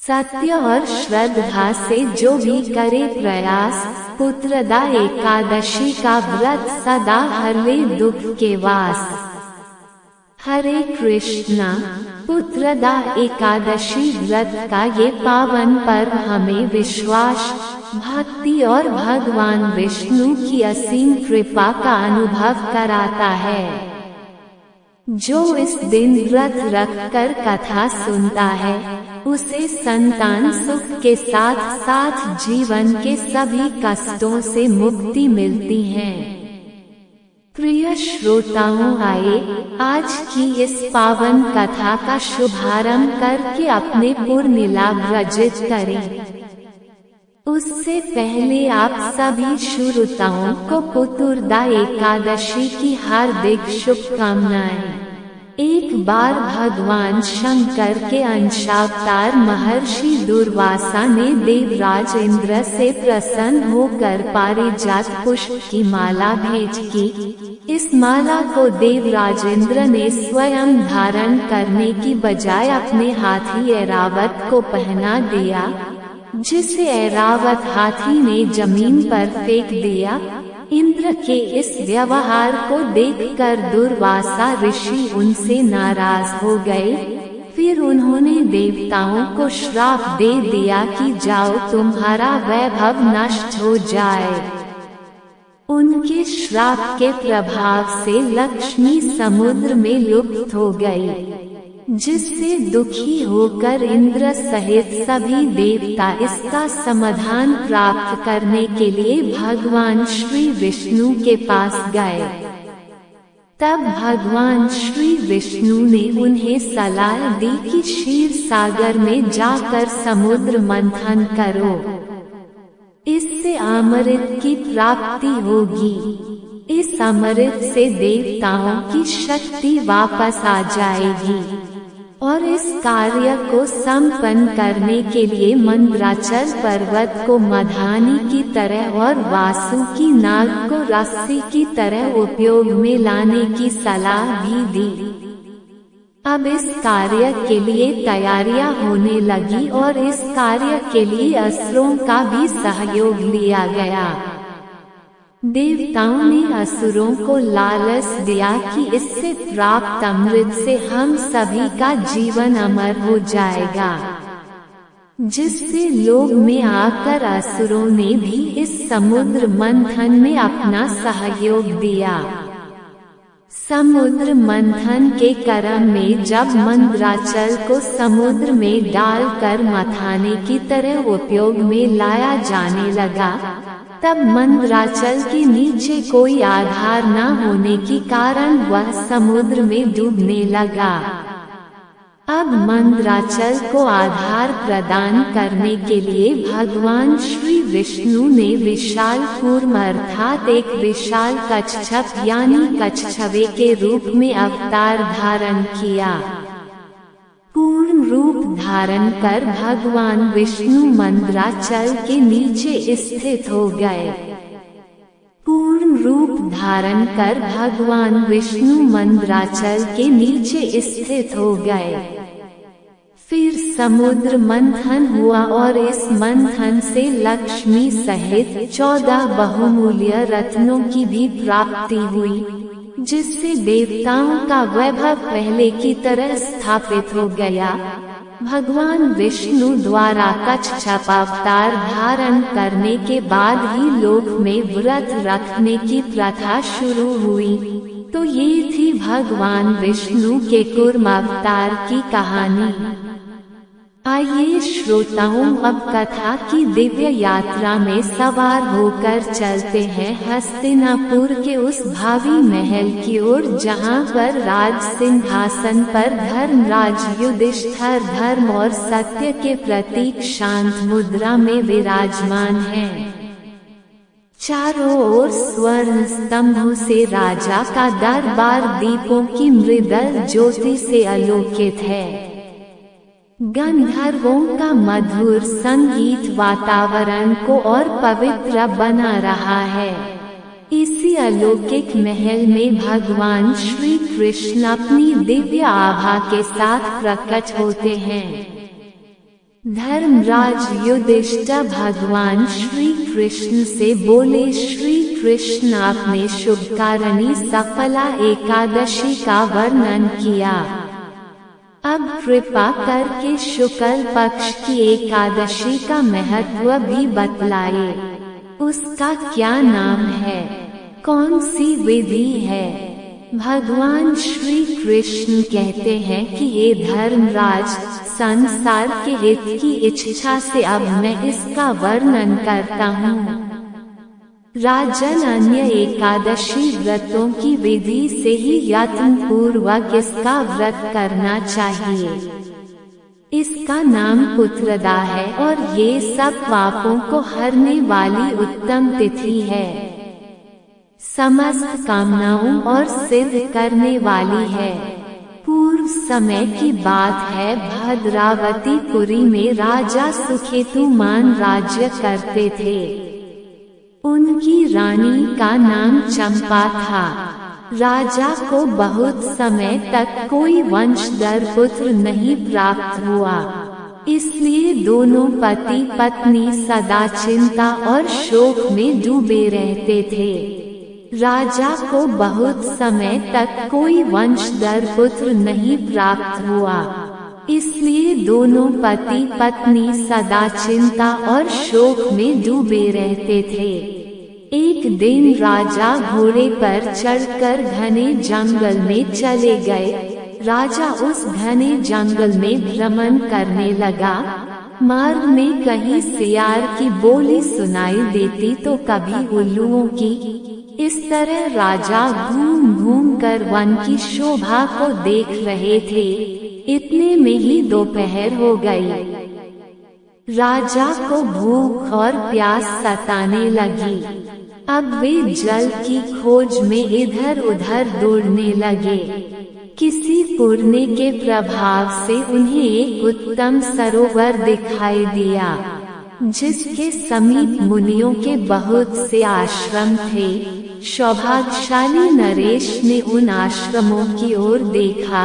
सत्य और श्रद्धा से जो भी करे प्रयास, पुत्रदा एकादशी का व्रत सदा हर ले दुख के वास। हरे कृष्णा। पुत्रदा एकादशी व्रत का ये पावन पर्व हमें विश्वास, भक्ति और भगवान विष्णु की असीम कृपा का अनुभव कराता है। जो इस दिन व्रत रखकर कथा सुनता है, उसे संतान सुख के साथ साथ जीवन के सभी कष्टों से मुक्ति मिलती है। प्रिय श्रोताओं, आइए आज की इस पावन कथा का शुभारंभ करके अपने पुण्य लाभ अर्जित करें। उससे पहले आप सभी श्रोताओं को पुत्रदा एकादशी की हार्दिक शुभकामनाएं। एक बार भगवान शंकर के अंशावतार महर्षि दुर्वासा ने देवराज इंद्र से प्रसन्न होकर पारिजात पुष्प की माला भेंट की। इस माला को देवराज इंद्र ने स्वयं धारण करने की बजाय अपने हाथी ऐरावत को पहना दिया, जिसे ऐरावत हाथी ने जमीन पर फेंक दिया। इंद्र के इस व्यवहार को देखकर दुर्वासा ऋषि उनसे नाराज हो गए। फिर उन्होंने देवताओं को श्राप दे दिया कि जाओ, तुम्हारा वैभव नष्ट हो जाए। उनके श्राप के प्रभाव से लक्ष्मी समुद्र में लुप्त हो गई, जिससे दुखी होकर इंद्र सहित सभी देवता इसका समाधान प्राप्त करने के लिए भगवान श्री विष्णु के पास गए। तब भगवान श्री विष्णु ने उन्हें सलाह दी कि क्षीर सागर में जाकर समुद्र मंथन करो, इससे अमृत की प्राप्ति होगी। इस अमृत से देवताओं की शक्ति वापस आ जाएगी और इस कार्य को संपन्न करने के लिए मंदराचल पर्वत को मधानी की तरह और वासुकी नाग को रस्सी की तरह उपयोग में लाने की सलाह भी दी। अब इस कार्य के लिए तैयारियां होने लगी और इस कार्य के लिए असुरों का भी सहयोग लिया गया। देवताओं ने असुरों को लालच दिया कि इससे प्राप्त अमृत से हम सभी का जीवन अमर हो जाएगा, जिससे लोभ में आकर असुरों ने भी इस समुद्र मंथन में अपना सहयोग दिया। समुद्र मंथन के क्रम में जब मंदराचल को समुद्र में डालकर मथाने की तरह उपयोग में लाया जाने लगा, तब मंदराचल के नीचे कोई आधार न होने के कारण वह समुद्र में डूबने लगा। अब मंदराचल को आधार प्रदान करने के लिए भगवान श्री विष्णु ने विशाल कूर्म अर्थात एक विशाल कच्छप यानी कच्छवे के रूप में अवतार धारण किया। पूर्ण रूप धारण कर भगवान विष्णु मंदराचल के नीचे स्थित हो गए। पूर्ण रूप धारण कर भगवान विष्णु मंदराचल के नीचे स्थित हो गए। फिर समुद्र मंथन हुआ और इस मंथन से लक्ष्मी सहित 14 बहुमूल्य रत्नों की भी प्राप्ति हुई, जिससे देवताओं का वैभव पहले की तरह स्थापित हो गया। भगवान विष्णु द्वारा कच्छप अवतार धारण करने के बाद ही लोक में व्रत रखने की प्रथा शुरू हुई। तो ये थी भगवान विष्णु के कूर्म अवतार की कहानी। आइए श्रोताओं, अब कथा की दिव्य यात्रा में सवार होकर चलते हैं हस्तिनापुर के उस भावी महल की ओर, जहां पर राज सिंहासन पर धर्मराज युधिष्ठिर धर्म और सत्य के प्रतीक शांत मुद्रा में विराजमान हैं। चारों ओर स्वर्ण स्तंभों से राजा का दरबार दीपों की मृदल ज्योति से आलोकित है। गंधर्वों का मधुर संगीत वातावरण को और पवित्र बना रहा है। इसी अलौकिक महल में भगवान श्री कृष्ण अपनी दिव्य आभा के साथ प्रकट होते हैं। धर्मराज युधिष्ठिर भगवान श्री कृष्ण से बोले, श्री कृष्ण आपने शुभकारिणी सफला एकादशी का वर्णन किया, अब कृपा करके शुक्ल पक्ष की एकादशी का महत्व भी बतलाए। उसका क्या नाम है, कौन सी विधि है? भगवान श्री कृष्ण कहते हैं कि ये धर्मराज, संसार के हित की इच्छा से अब मैं इसका वर्णन करता हूँ। राजन, अन्य एकादशी व्रतों की विधि से ही यत्न पूर्वक इसका व्रत करना चाहिए। इसका नाम पुत्रदा है और ये सब पापों को हरने वाली उत्तम तिथि है, समस्त कामनाओं और सिद्ध करने वाली है। पूर्व समय की बात है, भद्रावतीपुरी में राजा सुकेतुमान राज्य करते थे। उनकी रानी का नाम चंपा था। राजा को बहुत समय तक कोई वंशधर पुत्र नहीं प्राप्त हुआ, इसलिए दोनों पति पत्नी सदा चिंता और शोक में डूबे रहते थे। राजा को बहुत समय तक कोई वंशधर पुत्र नहीं प्राप्त हुआ, इसलिए दोनों पति पत्नी सदा चिंता और शोक में डूबे रहते थे। एक दिन राजा घोड़े पर चढ़कर घने जंगल में चले गए। राजा उस घने जंगल में भ्रमण करने लगा। मार्ग में कहीं सियार की बोली सुनाई देती तो कभी उल्लुओं की। इस तरह राजा घूम घूम कर वन की शोभा को देख रहे थे। इतने में ही दोपहर हो गई। राजा को भूख और प्यास सताने लगी। अब वे जल की खोज में इधर उधर दौड़ने लगे। किसी पुरने के प्रभाव से उन्हें एक उत्तम सरोवर दिखाई दिया, जिसके समीप मुनियों के बहुत से आश्रम थे। सौभाग्यशाली नरेश ने उन आश्रमों की ओर देखा।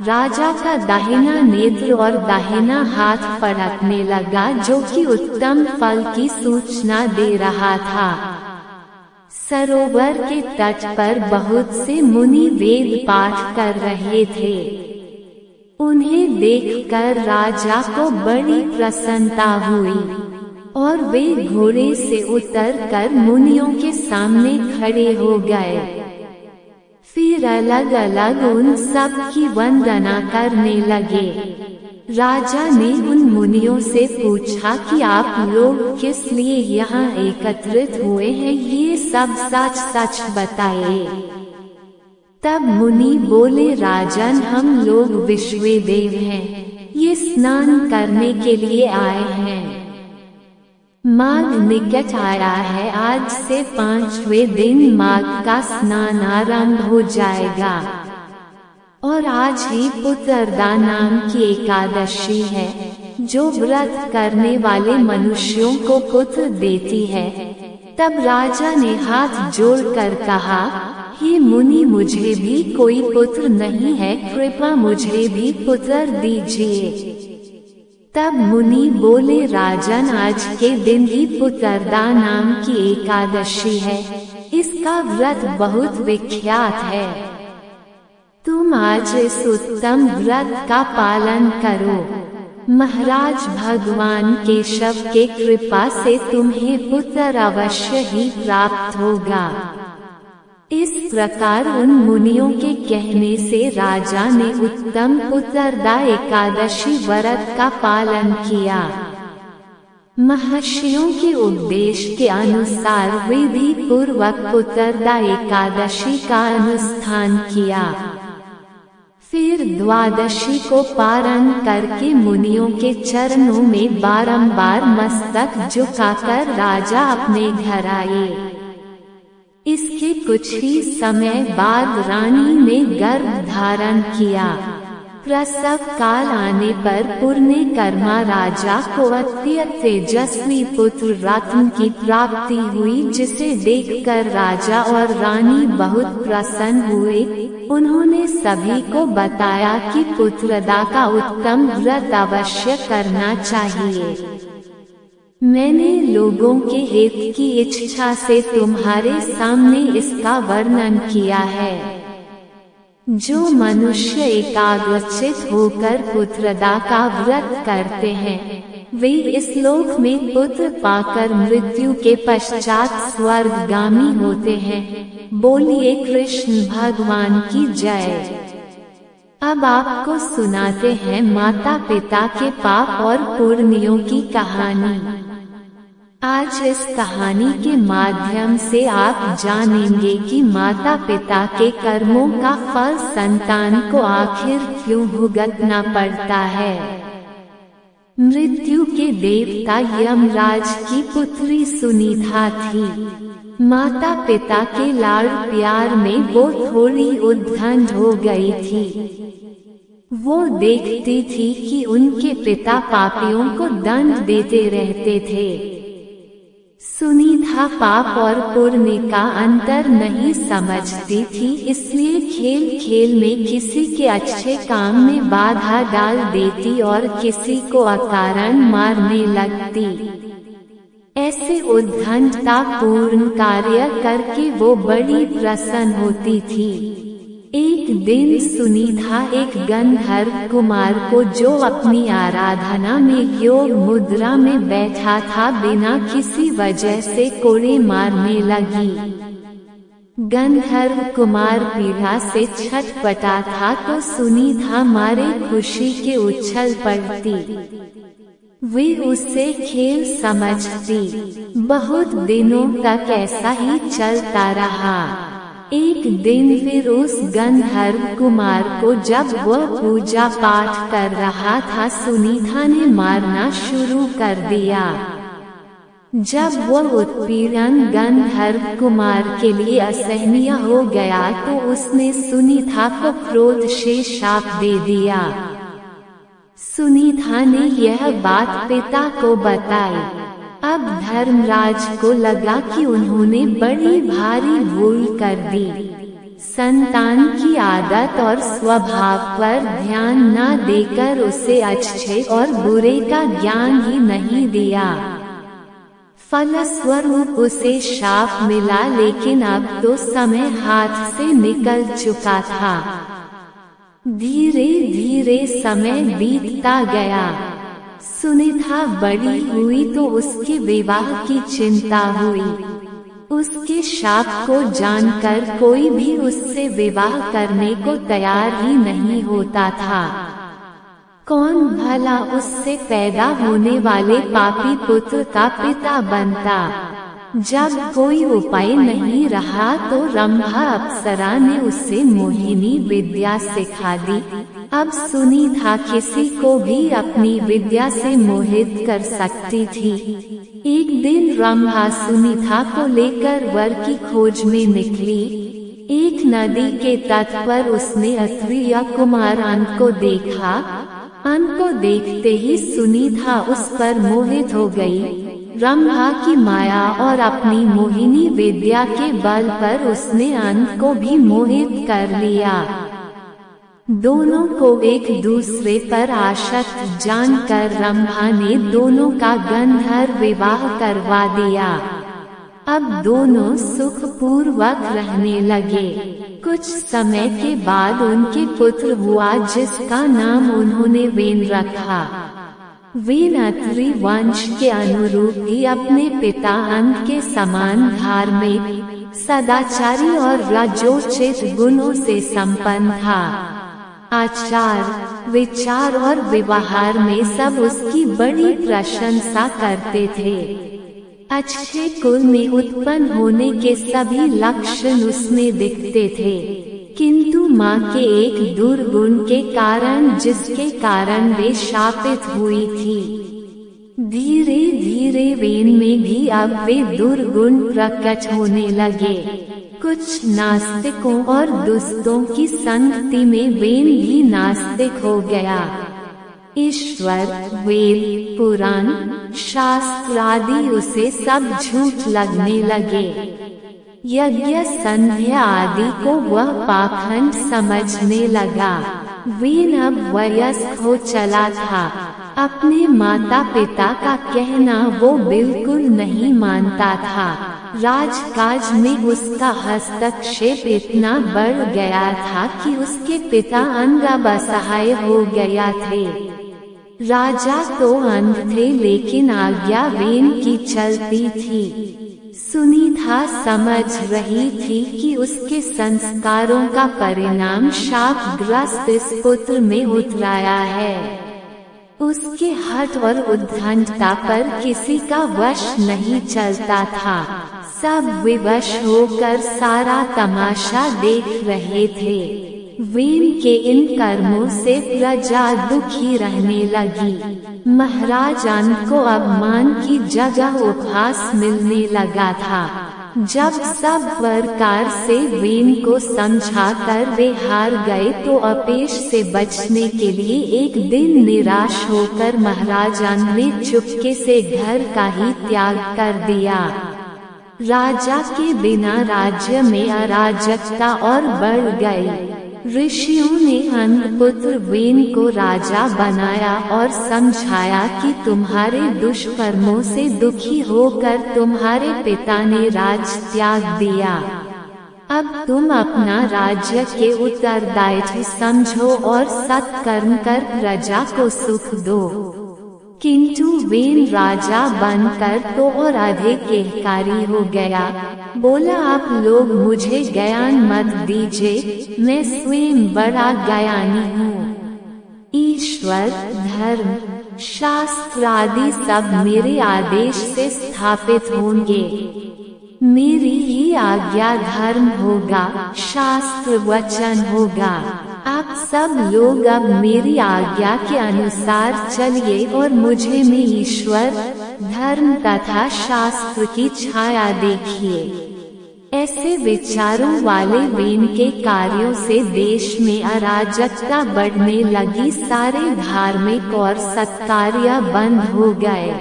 राजा का दाहिना नेत्र और दाहिना हाथ फड़कने लगा, जो कि उत्तम फल की सूचना दे रहा था। सरोवर के तट पर बहुत से मुनि वेद पाठ कर रहे थे। उन्हें देखकर राजा को बड़ी प्रसन्नता हुई और वे घोड़े से उतरकर मुनियों के सामने खड़े हो गए। फिर अलग अलग उन सब की वंदना करने लगे। राजा ने उन मुनियों से पूछा कि आप लोग किस लिए यहाँ एकत्रित हुए हैं, ये सब सच सच बताइए। तब मुनि बोले, राजन, हम लोग विश्वदेव हैं, ये स्नान करने के लिए आए हैं। माघ निकट आया है, आज से 5वें दिन माघ का स्नान आरंभ हो जाएगा और आज ही पुत्रदा नाम की एकादशी है, जो व्रत करने वाले मनुष्यों को पुत्र देती है। तब राजा ने हाथ जोड़कर कहा, हे मुनि, मुझे भी कोई पुत्र नहीं है, कृपा मुझे भी पुत्र दीजिए। तब मुनि बोले, राजन, आज के दिन ही पुत्रदा नाम की एकादशी है। इसका व्रत बहुत विख्यात है। तुम आज इस उत्तम व्रत का पालन करो। महाराज भगवान केशव के कृपा से तुम्हें पुत्र अवश्य ही प्राप्त होगा। इस प्रकार उन मुनियों के कहने से राजा ने उत्तम पुत्रदा एकादशी व्रत का पालन किया। महर्षियों के उपदेश के अनुसार विधि पूर्वक पुत्रदा एकादशी का अनुष्ठान किया। फिर द्वादशी को पारण करके मुनियों के चरणों में बारंबार मस्तक झुकाकर राजा अपने घर आए। इसके कुछ ही समय बाद रानी ने गर्भ धारण किया। प्रसव काल आने पर पुरने कर्मा राजा को अत्यंत तेजस्वी पुत्र रत्न की प्राप्ति हुई, जिसे देखकर राजा और रानी बहुत प्रसन्न हुए। उन्होंने सभी को बताया कि पुत्रदा का उत्तम व्रत अवश्य करना चाहिए। मैंने लोगों के हित की इच्छा से तुम्हारे सामने इसका वर्णन किया है। जो मनुष्य एकाग्रचित होकर पुत्रदा का व्रत करते हैं, वे इस लोक में पुत्र पाकर मृत्यु के पश्चात स्वर्गगामी होते हैं। बोलिए कृष्ण भगवान की जय। अब आपको सुनाते हैं माता पिता के पाप और पुण्यों की कहानी। आज इस कहानी के माध्यम से आप जानेंगे कि माता पिता के कर्मों का फल संतान को आखिर क्यों भुगतना पड़ता है। मृत्यु के देवता यमराज की पुत्री सुनीता थी। माता पिता के लाड़ प्यार में वो थोड़ी उद्दंड हो गई थी। वो देखती थी कि उनके पिता पापियों को दंड देते रहते थे। सुनीता पाप और पुण्य का अंतर नहीं समझती थी, इसलिए खेल खेल में किसी के अच्छे काम में बाधा डाल देती और किसी को अकारण मारने लगती। ऐसे उद्दंडतापूर्ण कार्य करके वो बड़ी प्रसन्न होती थी। एक दिन सुनीता एक गंधर्व कुमार को, जो अपनी आराधना में योग मुद्रा में बैठा था, बिना किसी वजह से कोड़े मारने लगी। गंधर्व कुमार पीड़ा से छटपटा था तो सुनीता मारे खुशी के उछल पड़ती। वे उसे खेल समझती। बहुत दिनों तक ऐसा ही चलता रहा। एक दिन फिर उस गंधर्व कुमार को, जब वह पूजा पाठ कर रहा था, सुनीता ने मारना शुरू कर दिया। जब वह उत्पीड़न गंधर्व कुमार के लिए असहनीय हो गया तो उसने सुनीता को क्रोध से शाप दे दिया। सुनीता ने यह बात पिता को बताई। अब धर्मराज को लगा कि उन्होंने बड़ी भारी भूल कर दी। संतान की आदत और स्वभाव पर ध्यान न देकर उसे अच्छे और बुरे का ज्ञान ही नहीं दिया। फलस्वरूप उसे शाप मिला, लेकिन अब तो समय हाथ से निकल चुका था। धीरे धीरे समय बीतता गया। सुनीता बड़ी हुई तो उसके विवाह की चिंता हुई। उसके शाप को जानकर कोई भी उससे विवाह करने को तैयार ही नहीं होता था। कौन भला उससे पैदा होने वाले पापी पुत्र का पिता बनता। जब कोई उपाय नहीं रहा तो रंभा अप्सरा ने उसे मोहिनी विद्या सिखा दी। अब सुनीता किसी को भी अपनी विद्या से मोहित कर सकती थी। एक दिन रंभा सुनीता को लेकर वर की खोज में निकली। एक नदी के तट पर उसने अत्रिय कुमार अंक को देखा। अंक को देखते ही सुनीता उस पर मोहित हो गई। रंभा की माया और अपनी मोहिनी विद्या के बल पर उसने अंक को भी मोहित कर लिया। दोनों को एक दूसरे पर आसक्त जानकर रंभा ने दोनों का गंधर्व विवाह करवा दिया। अब दोनों सुखपूर्वक रहने लगे। कुछ समय के बाद उनके पुत्र हुआ, जिसका नाम उन्होंने वेन रखा। वेन अत्रि वंश के अनुरूप ही अपने पिता अंक के समान धार्मिक, सदाचारी और रजोचित गुणों से संपन्न था। आचार, विचार और व्यवहार में सब उसकी बड़ी प्रशंसा करते थे। अच्छे कुल में उत्पन्न होने के सभी लक्षण उसमें दिखते थे, किंतु माँ के एक दुर्गुण के कारण, जिसके कारण वे शापित हुई थी। धीरे धीरे वेन में भी अब वे दुर्गुण प्रकट होने लगे। कुछ नास्तिकों और दुष्टों की संगति में वेन भी नास्तिक हो गया। ईश्वर, वेद, पुराण, शास्त्र आदि उसे सब झूठ लगने लगे। यज्ञ संध्या आदि को वह पाखंड समझने लगा। वीन अब वयस्क हो चला था। अपने माता पिता का कहना वो बिल्कुल नहीं मानता था। राजकाज में उसका हस्तक्षेप इतना बढ़ गया था कि उसके पिता अंग असहाय हो गया थे। राजा तो अंध थे लेकिन आज्ञा वेन की चलती थी। सुनीता समझ रही थी कि उसके संस्कारों का परिणाम शापग्रस्त इस पुत्र में उतराया है। उसके हठ और उद्दंडता पर किसी का वश नहीं चलता था। सब विवश होकर सारा तमाशा देख रहे थे। वेन के इन कर्मों से प्रजा दुखी रहने लगी। महाराज अंध को अपमान की जगह उपहास मिलने लगा था। जब सब प्रकार से वेन को समझाकर वे हार गए तो अपेश से बचने के लिए एक दिन निराश होकर महाराज अंध ने चुपके से घर का ही त्याग कर दिया। राजा के बिना राज्य में अराजकता और बढ़ गई। ऋषियों ने अंधपुत्र वेन को राजा बनाया और समझाया कि तुम्हारे दुष्कर्मों से दुखी होकर तुम्हारे पिता ने राज त्याग दिया। अब तुम अपना राज्य के उत्तरदायित्व समझो और सत्कर्म कर प्रजा को सुख दो। किंतु वेन राजा बनकर तो और अधिक अहंकारी हो गया। बोला, आप लोग मुझे ज्ञान मत दीजिए, मैं स्वयं बड़ा ज्ञानी हूँ। ईश्वर, धर्म, शास्त्र आदि सब मेरे आदेश से स्थापित होंगे। मेरी ही आज्ञा धर्म होगा, शास्त्र वचन होगा। आप सब लोग अब मेरी आज्ञा के अनुसार चलिए और मुझे में ईश्वर, धर्म तथा शास्त्र की छाया देखिए। ऐसे विचारों वाले वेन के कार्यों से देश में अराजकता बढ़ने लगी। सारे धार्मिक और सत्कार्य बंद हो गए।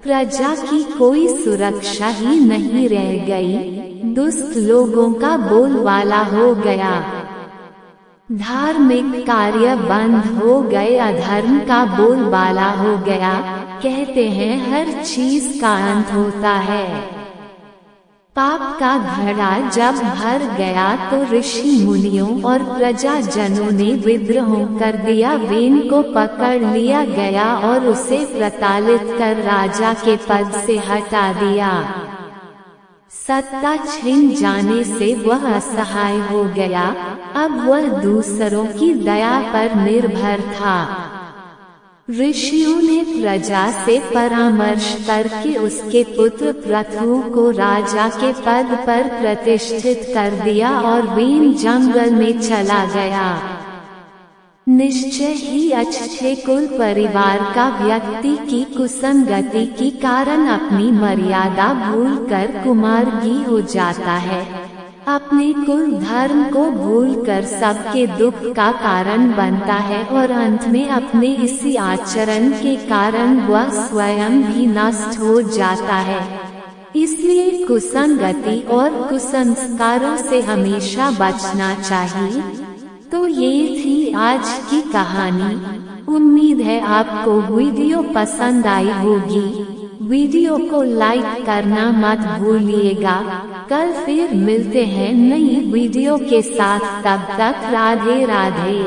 प्रजा की कोई सुरक्षा ही नहीं रह गई। दुष्ट लोगों का बोलबाला हो गया। धार्मिक कार्य बंद हो गए, अधर्म का बोलबाला हो गया। कहते हैं हर चीज का अंत होता है। पाप का घड़ा जब भर गया तो ऋषि मुनियों और प्रजाजनों ने विद्रोह कर दिया। वेन को पकड़ लिया गया और उसे प्रताड़ित कर राजा के पद से हटा दिया। सत्ता छिन जाने से वह असहाय हो गया। अब वह दूसरों की दया पर निर्भर था। ऋषियों ने प्रजा से परामर्श करके उसके पुत्र पृथु को राजा के पद पर प्रतिष्ठित कर दिया और वेन जंगल में चला गया। निश्चय ही अच्छे कुल परिवार का व्यक्ति की कुसंगति के कारण अपनी मर्यादा भूलकर कुमार्गी हो जाता है। अपने कुल धर्म को भूलकर सबके दुख का कारण बनता है और अंत में अपने इसी आचरण के कारण वह स्वयं भी नष्ट हो जाता है। इसलिए कुसंगति और कुसंस्कारों से हमेशा बचना चाहिए। तो ये थी आज की कहानी। उम्मीद है आपको वीडियो पसंद आई होगी। वीडियो को लाइक करना मत भूलिएगा। कल फिर मिलते हैं नई वीडियो के साथ। तब तक राधे राधे।